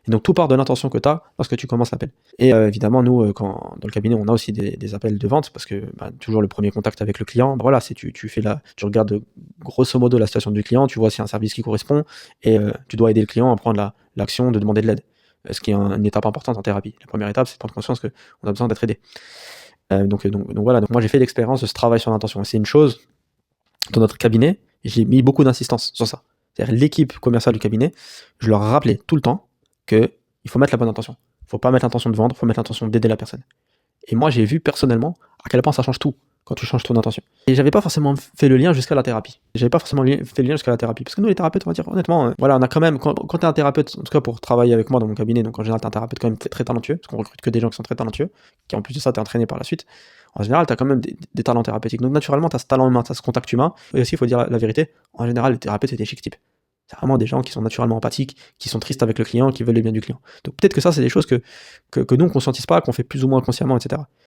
Et donc tout part de l'intention que tu as lorsque tu commences l'appel. Et évidemment, nous, dans le cabinet, on a aussi des appels de vente parce que toujours le premier contact avec le client, voilà, c'est tu regardes grosso modo la situation du client, tu vois s'il y a un service qui correspond et tu dois aider le client à prendre l'action de demander de l'aide. Ce qui est une étape importante en thérapie. La première étape, c'est de prendre conscience qu'on a besoin d'être aidé. Donc voilà, donc moi j'ai fait l'expérience de ce travail sur l'intention. Et c'est une chose, dans notre cabinet, j'ai mis beaucoup d'insistance sur ça. C'est-à-dire l'équipe commerciale du cabinet, je leur rappelais tout le temps qu'il faut mettre la bonne intention. Il ne faut pas mettre l'intention de vendre, il faut mettre l'intention d'aider la personne. Et moi j'ai vu personnellement à quel point ça change tout quand tu changes ton intention. Et j'avais pas forcément fait le lien jusqu'à la thérapie. J'avais pas forcément fait le lien jusqu'à la thérapie. Parce que nous les thérapeutes, on va dire honnêtement, voilà, on a quand même, quand tu es un thérapeute, en tout cas pour travailler avec moi dans mon cabinet, donc en général tu es un thérapeute quand même très talentueux, parce qu'on recrute que des gens qui sont très talentueux, qui en plus de ça t'es entraîné par la suite. En général, tu as quand même des talents thérapeutiques. Donc naturellement, tu as ce talent humain, tu as ce contact humain. Et aussi, il faut dire la vérité, en général, les thérapeutes, c'est des chic types. C'est vraiment des gens qui sont naturellement empathiques, qui sont tristes avec le client, qui veulent le bien du client. Donc peut-être que ça, c'est des choses que nous, on ne conscientise pas, qu'on fait plus ou moins consciemment, etc.